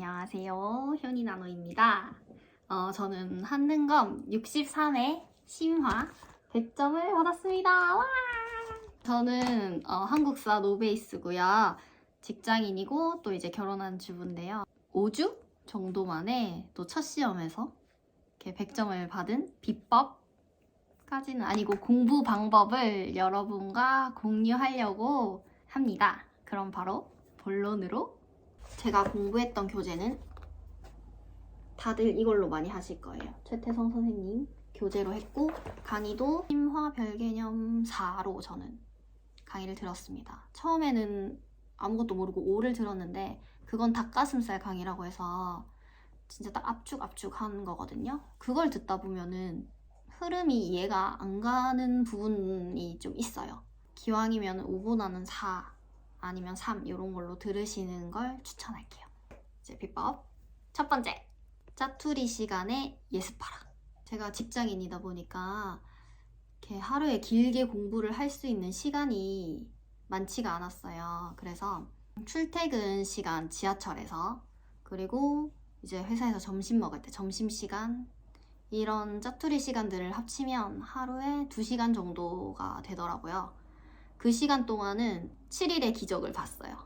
안녕하세요. 현이나노입니다. 저는 한능검 63회 심화 100점을 받았습니다. 와! 저는 한국사 노베이스고요. 직장인이고 또 이제 결혼한 주부인데요. 5주 정도 만에 또 첫 시험에서 이렇게 100점을 받은 비법까지는 아니고 공부 방법을 여러분과 공유하려고 합니다. 그럼 바로 본론으로 제가 공부했던 교재는 다들 이걸로 많이 하실 거예요. 최태성 선생님 교재로 했고 강의도 심화 별개념 4로 저는 강의를 들었습니다. 처음에는 아무것도 모르고 5를 들었는데 그건 닭가슴살 강의라고 해서 진짜 딱 압축 하는 거거든요. 그걸 듣다 보면은 흐름이 이해가 안 가는 부분이 좀 있어요. 기왕이면 5보다는 4 아니면 3 이런 걸로 들으시는 걸 추천할게요. 이제 비법 첫 번째, 짜투리 시간에 예습하라. 제가 직장인이다 보니까 이렇게 하루에 길게 공부를 할 수 있는 시간이 많지가 않았어요. 그래서 출퇴근 시간 지하철에서 그리고 이제 회사에서 점심 먹을 때 점심시간 이런 짜투리 시간들을 합치면 하루에 2시간 정도가 되더라고요. 그 시간 동안은 7일의 기적을 봤어요.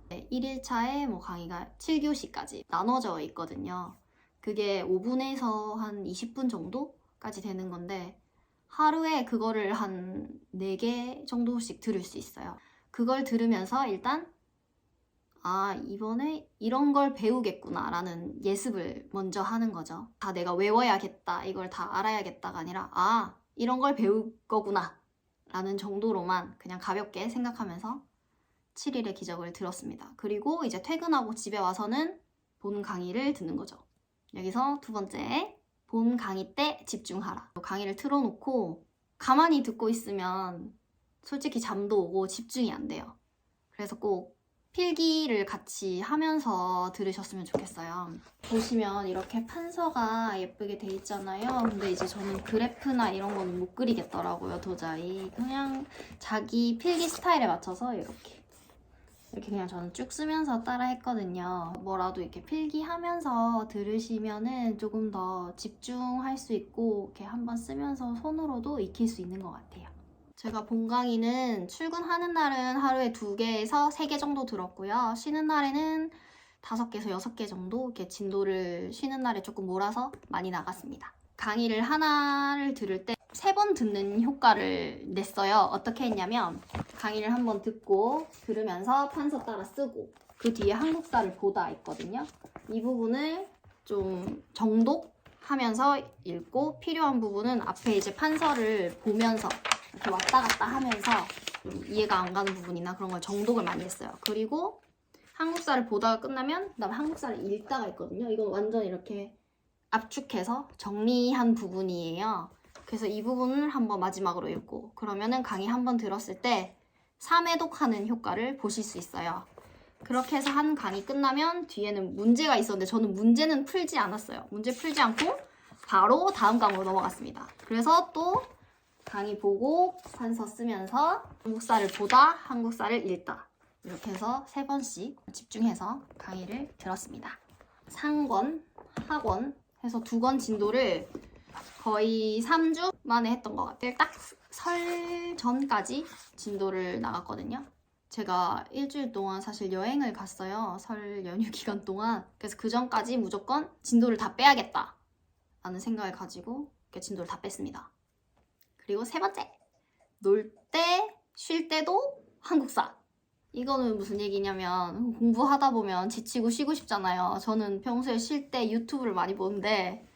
1일차에 강의가 7교시까지 나눠져 있거든요. 그게 5분에서 한 20분 정도까지 되는 건데 하루에 그거를 한 4개 정도씩 들을 수 있어요. 그걸 들으면서 일단 이번에 이런 걸 배우겠구나 라는 예습을 먼저 하는 거죠. 다 내가 외워야겠다, 이걸 다 알아야겠다가 아니라 이런 걸 배울 거구나 라는 정도로만 그냥 가볍게 생각하면서 7일의 기적을 들었습니다. 그리고 이제 퇴근하고 집에 와서는 본 강의를 듣는 거죠. 여기서 두 번째, 본 강의 때 집중하라. 강의를 틀어놓고 가만히 듣고 있으면 솔직히 잠도 오고 집중이 안 돼요. 그래서 꼭 필기를 같이 하면서 들으셨으면 좋겠어요. 보시면 이렇게 판서가 예쁘게 돼 있잖아요. 근데 이제 저는 그래프나 이런 건 못 그리겠더라고요, 도저히. 그냥 자기 필기 스타일에 맞춰서 이렇게 그냥 저는 쭉 쓰면서 따라 했거든요. 뭐라도 이렇게 필기하면서 들으시면은 조금 더 집중할 수 있고 이렇게 한번 쓰면서 손으로도 익힐 수 있는 것 같아요. 제가 본 강의는 출근하는 날은 하루에 2개에서 3개 정도 들었고요. 쉬는 날에는 5개에서 6개 정도 이렇게 진도를 쉬는 날에 조금 몰아서 많이 나갔습니다. 강의를 하나를 들을 때 3번 듣는 효과를 냈어요. 어떻게 했냐면 강의를 한번 듣고 들으면서 판서 따라 쓰고 그 뒤에 한국사를 보다 있거든요. 이 부분을 좀 정독하면서 읽고 필요한 부분은 앞에 이제 판서를 보면서 이렇게 왔다 갔다 하면서 이해가 안 가는 부분이나 그런 걸 정독을 많이 했어요. 그리고 한국사를 보다가 끝나면 그다음에 한국사를 읽다가 있거든요. 이건 완전 이렇게 압축해서 정리한 부분이에요. 그래서 이 부분을 한번 마지막으로 읽고 그러면은 강의 한번 들었을 때 3회독하는 효과를 보실 수 있어요. 그렇게 해서 한 강의 끝나면 뒤에는 문제가 있었는데 저는 문제는 풀지 않았어요. 문제 풀지 않고 바로 다음 강으로 넘어갔습니다. 그래서 또 강의 보고 판서 쓰면서 한국사를 보다 한국사를 읽다 이렇게 해서 3번씩 집중해서 강의를 들었습니다. 상권, 하권 해서 2권 진도를 거의 3주 만에 했던 것 같아요. 딱 설 전까지 진도를 나갔거든요. 제가 일주일 동안 사실 여행을 갔어요. 설 연휴 기간 동안. 그래서 그 전까지 무조건 진도를 다 빼야겠다 라는 생각을 가지고 이렇게 진도를 다 뺐습니다. 그리고 3번째, 놀 때, 쉴 때도 한국사. 이거는 무슨 얘기냐면 공부하다 보면 지치고 쉬고 싶잖아요. 저는 평소에 쉴 때 유튜브를 많이 보는데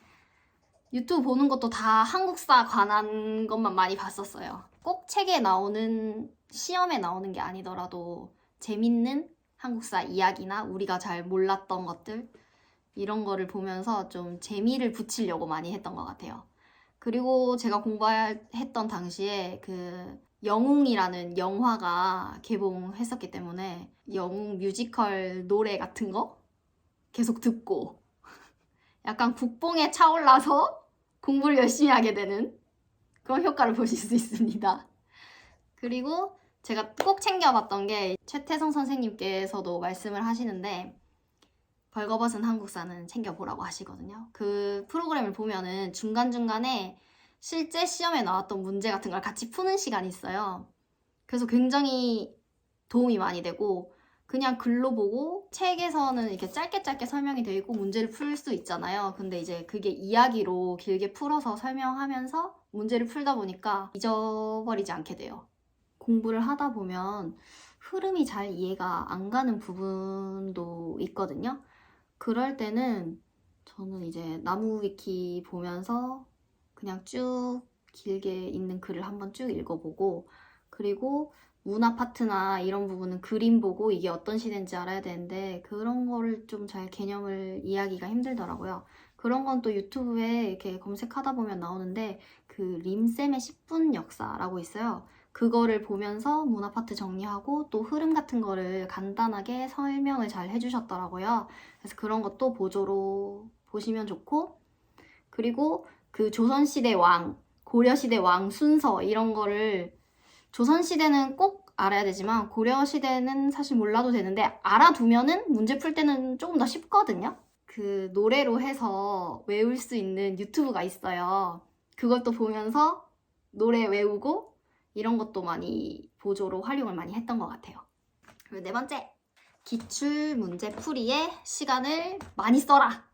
유튜브 보는 것도 다 한국사 관한 것만 많이 봤었어요. 꼭 책에 나오는, 시험에 나오는 게 아니더라도 재밌는 한국사 이야기나 우리가 잘 몰랐던 것들 이런 거를 보면서 좀 재미를 붙이려고 많이 했던 것 같아요. 그리고 제가 공부했던 당시에 그 영웅이라는 영화가 개봉했었기 때문에 영웅 뮤지컬 노래 같은 거 계속 듣고 약간 국뽕에 차올라서 공부를 열심히 하게 되는 그런 효과를 보실 수 있습니다. 그리고 제가 꼭 챙겨봤던 게 최태성 선생님께서도 말씀을 하시는데 벌거벗은 한국사는 챙겨보라고 하시거든요. 그 프로그램을 보면은 중간중간에 실제 시험에 나왔던 문제 같은 걸 같이 푸는 시간이 있어요. 그래서 굉장히 도움이 많이 되고, 그냥 글로 보고 책에서는 이렇게 짧게 설명이 되어 있고 문제를 풀 수 있잖아요. 근데 이제 그게 이야기로 길게 풀어서 설명하면서 문제를 풀다 보니까 잊어버리지 않게 돼요. 공부를 하다 보면 흐름이 잘 이해가 안 가는 부분도 있거든요. 그럴 때는 저는 이제 나무 위키 보면서 그냥 쭉 길게 있는 글을 한번 쭉 읽어보고, 그리고 문화 파트나 이런 부분은 그림 보고 이게 어떤 시대인지 알아야 되는데 그런 거를 좀 잘 개념을 이해하기가 힘들더라고요. 그런 건 또 유튜브에 이렇게 검색하다 보면 나오는데, 그 림쌤의 10분 역사라고 있어요. 그거를 보면서 문화 파트 정리하고 또 흐름 같은 거를 간단하게 설명을 잘 해주셨더라고요. 그래서 그런 것도 보조로 보시면 좋고, 그리고 그 조선시대 왕, 고려시대 왕 순서 이런 거를 조선시대는 꼭 알아야 되지만 고려시대는 사실 몰라도 되는데 알아두면은 문제 풀 때는 조금 더 쉽거든요. 그 노래로 해서 외울 수 있는 유튜브가 있어요. 그것도 보면서 노래 외우고 이런 것도 많이 보조로 활용을 많이 했던 것 같아요. 그리고 네 번째, 기출 문제 풀이에 시간을 많이 써라.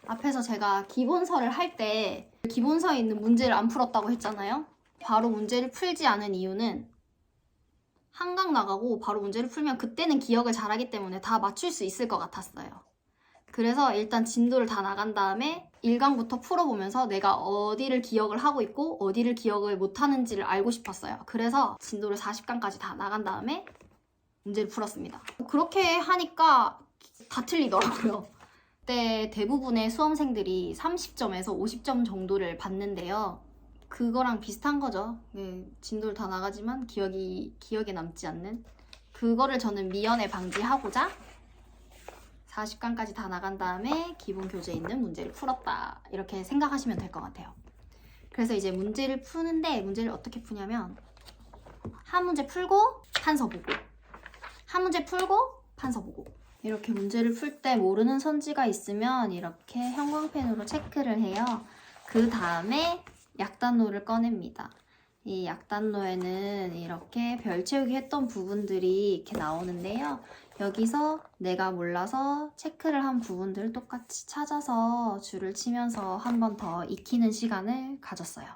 앞에서 제가 기본서를 할 때 기본서에 있는 문제를 안 풀었다고 했잖아요. 바로 문제를 풀지 않은 이유는 한강 나가고 바로 문제를 풀면 그때는 기억을 잘하기 때문에 다 맞출 수 있을 것 같았어요. 그래서 일단 진도를 다 나간 다음에 1강부터 풀어보면서 내가 어디를 기억을 하고 있고 어디를 기억을 못하는지를 알고 싶었어요. 그래서 진도를 40강까지 다 나간 다음에 문제를 풀었습니다. 그렇게 하니까 다 틀리더라고요. 그때 대부분의 수험생들이 30점에서 50점 정도를 받는데요. 그거랑 비슷한 거죠. 진도를 다 나가지만 기억에 남지 않는. 그거를 저는 미연에 방지하고자 40강까지 다 나간 다음에 기본 교재에 있는 문제를 풀었다. 이렇게 생각하시면 될 것 같아요. 그래서 이제 문제를 푸는데 문제를 어떻게 푸냐면 한 문제 풀고 판서 보고, 한 문제 풀고 판서 보고, 이렇게 문제를 풀 때 모르는 선지가 있으면 이렇게 형광펜으로 체크를 해요. 그 다음에 약단노를 꺼냅니다. 이 약단노에는 이렇게 별 채우기 했던 부분들이 이렇게 나오는데요. 여기서 내가 몰라서 체크를 한 부분들을 똑같이 찾아서 줄을 치면서 한 번 더 익히는 시간을 가졌어요.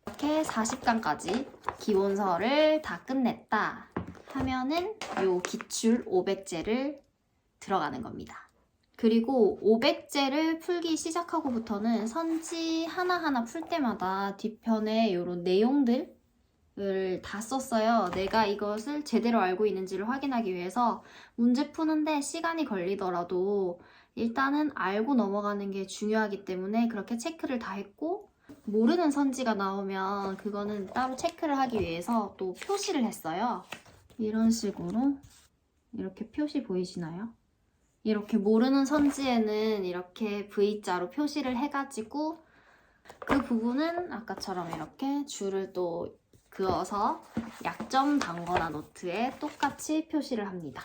이렇게 40강까지 기본서를 다 끝냈다 하면은 요 기출 500제를 들어가는 겁니다. 그리고 500제를 풀기 시작하고부터는 선지 하나하나 풀 때마다 뒤편에 이런 내용들을 다 썼어요. 내가 이것을 제대로 알고 있는지를 확인하기 위해서 문제 푸는데 시간이 걸리더라도 일단은 알고 넘어가는 게 중요하기 때문에 그렇게 체크를 다 했고, 모르는 선지가 나오면 그거는 따로 체크를 하기 위해서 또 표시를 했어요. 이런 식으로 이렇게 표시 보이시나요? 이렇게 모르는 선지에는 이렇게 V자로 표시를 해가지고 그 부분은 아까처럼 이렇게 줄을 또 그어서 약점 단거나 노트에 똑같이 표시를 합니다.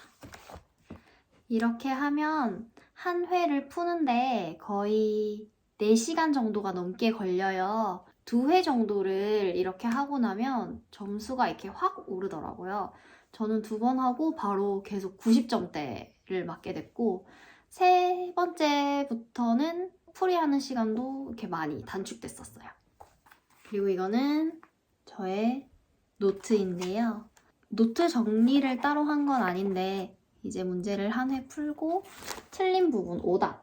이렇게 하면 한 회를 푸는데 거의 4시간 정도가 넘게 걸려요. 2회 정도를 이렇게 하고 나면 점수가 이렇게 확 오르더라고요. 저는 2번 하고 바로 계속 90점대를 맞게 됐고, 3번째부터는 풀이하는 시간도 이렇게 많이 단축됐었어요. 그리고 이거는 저의 노트인데요. 노트 정리를 따로 한 건 아닌데 이제 문제를 한 회 풀고 틀린 부분 오답을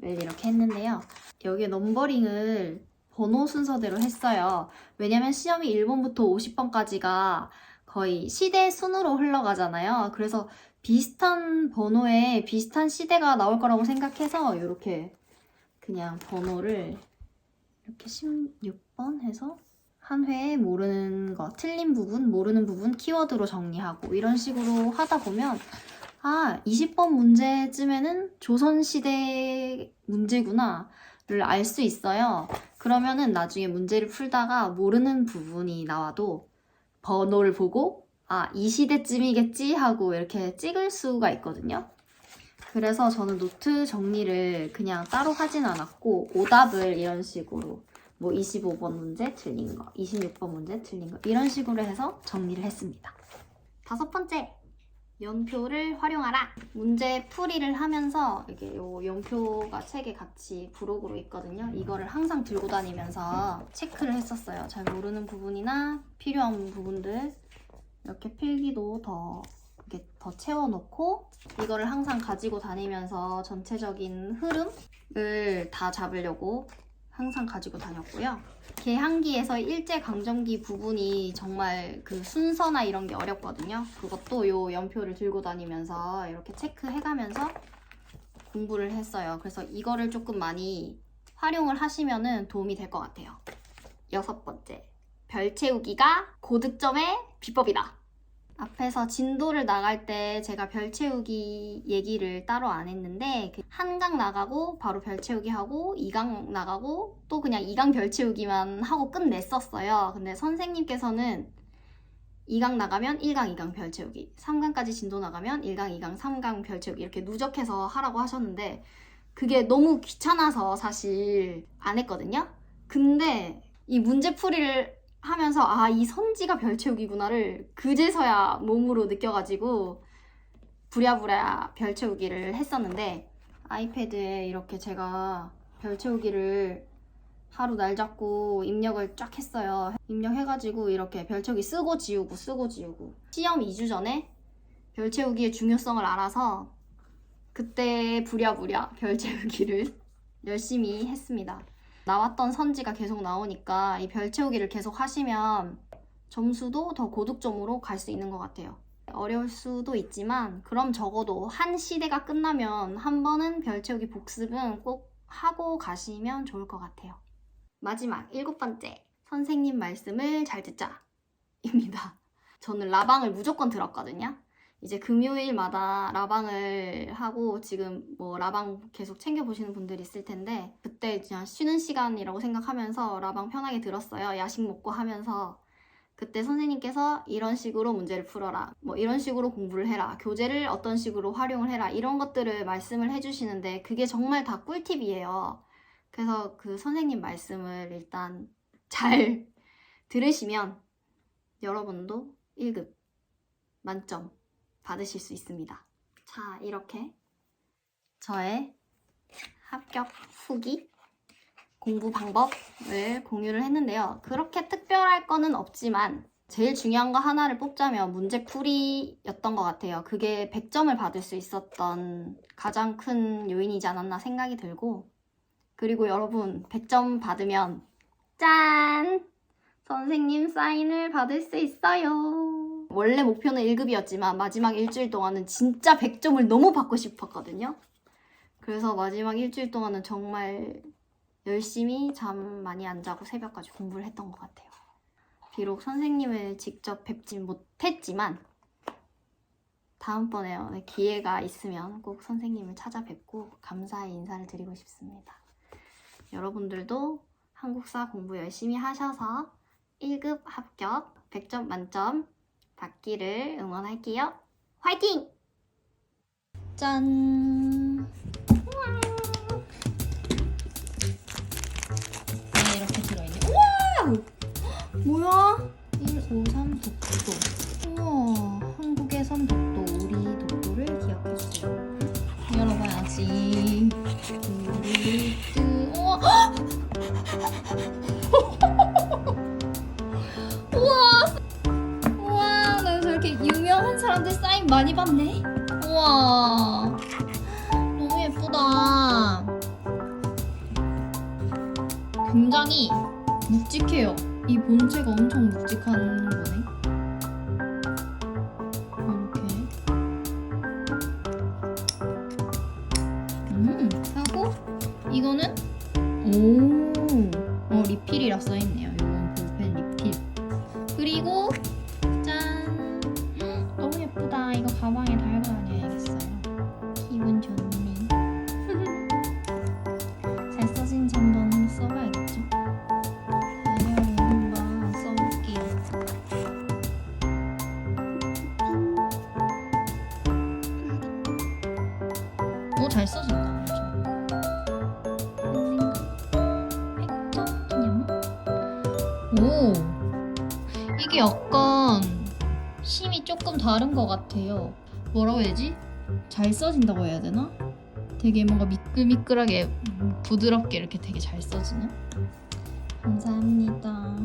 이렇게 했는데요. 여기에 넘버링을 번호 순서대로 했어요. 왜냐면 시험이 1번부터 50번까지가 거의 시대 순으로 흘러가잖아요. 그래서 비슷한 번호에 비슷한 시대가 나올 거라고 생각해서 이렇게 그냥 번호를 이렇게 16번 해서 한 회에 모르는 거, 틀린 부분, 모르는 부분 키워드로 정리하고 이런 식으로 하다 보면 20번 문제쯤에는 조선시대 문제구나를 알 수 있어요. 그러면은 나중에 문제를 풀다가 모르는 부분이 나와도 번호를 보고 이 시대쯤이겠지 하고 이렇게 찍을 수가 있거든요. 그래서 저는 노트 정리를 그냥 따로 하진 않았고 오답을 이런 식으로 뭐 25번 문제 틀린 거, 26번 문제 틀린 거 이런 식으로 해서 정리를 했습니다. 5번째, 연표를 활용하라. 문제 풀이를 하면서 이게 요 연표가 책에 같이 부록으로 있거든요. 이거를 항상 들고 다니면서 체크를 했었어요. 잘 모르는 부분이나 필요한 부분들 이렇게 필기도 이렇게 더 채워놓고 이거를 항상 가지고 다니면서 전체적인 흐름을 다 잡으려고 항상 가지고 다녔고요. 계항기에서 일제강점기 부분이 정말 그 순서나 이런 게 어렵거든요. 그것도 요 연표를 들고 다니면서 이렇게 체크해가면서 공부를 했어요. 그래서 이거를 조금 많이 활용을 하시면 도움이 될 것 같아요. 6번째, 별 채우기가 고득점의 비법이다. 앞에서 진도를 나갈 때 제가 별 채우기 얘기를 따로 안 했는데 한강 나가고 바로 별 채우기 하고 2강 나가고 또 그냥 2강 별 채우기만 하고 끝냈었어요. 근데 선생님께서는 2강 나가면 1강, 2강 별 채우기 3강까지 진도 나가면 1강, 2강, 3강 별 채우기 이렇게 누적해서 하라고 하셨는데 그게 너무 귀찮아서 사실 안 했거든요. 근데 이 문제풀이를 하면서 아, 이 선지가 별 채우기구나를 그제서야 몸으로 느껴가지고 부랴부랴 별 채우기를 했었는데 아이패드에 이렇게 제가 별 채우기를 하루 날 잡고 입력을 쫙 했어요. 입력해가지고 이렇게 별 채우기 쓰고 지우고 시험 2주 전에 별 채우기의 중요성을 알아서 그때 부랴부랴 별 채우기를 열심히 했습니다. 나왔던 선지가 계속 나오니까 이 별 채우기를 계속 하시면 점수도 더 고득점으로 갈 수 있는 것 같아요. 어려울 수도 있지만 그럼 적어도 한 시대가 끝나면 한 번은 별 채우기 복습은 꼭 하고 가시면 좋을 것 같아요. 마지막 7번째, 선생님 말씀을 잘 듣자 입니다. 저는 라방을 무조건 들었거든요. 이제 금요일마다 라방을 하고 지금 뭐 라방 계속 챙겨보시는 분들이 있을 텐데 그때 그냥 쉬는 시간이라고 생각하면서 라방 편하게 들었어요. 야식 먹고 하면서 그때 선생님께서 이런 식으로 문제를 풀어라, 뭐 이런 식으로 공부를 해라, 교재를 어떤 식으로 활용을 해라 이런 것들을 말씀을 해주시는데 그게 정말 다 꿀팁이에요. 그래서 그 선생님 말씀을 일단 잘 들으시면 여러분도 1급 만점 받으실 수 있습니다. 자, 이렇게 저의 합격 후기 공부 방법을 공유를 했는데요. 그렇게 특별할 거는 없지만 제일 중요한 거 하나를 뽑자면 문제풀이였던 것 같아요. 그게 100점을 받을 수 있었던 가장 큰 요인이지 않았나 생각이 들고 그리고 여러분 100점 받으면 짠! 선생님 사인을 받을 수 있어요. 원래 목표는 1급이었지만 마지막 일주일 동안은 진짜 100점을 너무 받고 싶었거든요. 그래서 마지막 일주일 동안은 정말 열심히 잠 많이 안 자고 새벽까지 공부를 했던 것 같아요. 비록 선생님을 직접 뵙진 못했지만 다음번에 기회가 있으면 꼭 선생님을 찾아뵙고 감사의 인사를 드리고 싶습니다. 여러분들도 한국사 공부 열심히 하셔서 1급 합격 100점 만점 받기를 응원할게요. 화이팅! 짠! 안에 이렇게 들어있네. 우와! 뭐야? 153 독도. 우와, 한국에선 독도, 우리 독도를 기억해주세요. 열어봐야지. 우와! 우와, 나 저렇게 유명한 사람들 사인 많이 받네. 우와, 너무 예쁘다. 굉장히 묵직해요. 이 본체가 엄청 묵직한 거네. 이렇게. 하고 이거는 리필이라 써있네요. 이건 볼펜 리필. 그리고 짠! 너무 예쁘다. 이거 가방에 달고 다녀야겠어요. 기분 좋네. 잘 써진지 한번 써봐야겠죠? 한번 써볼게요. 오, 이게 약간 힘이 조금 다른 것 같아요. 뭐라고 해야지? 잘 써진다고 해야 되나? 되게 뭔가 미끌미끌하게 부드럽게 이렇게 되게 잘 써지는? 감사합니다.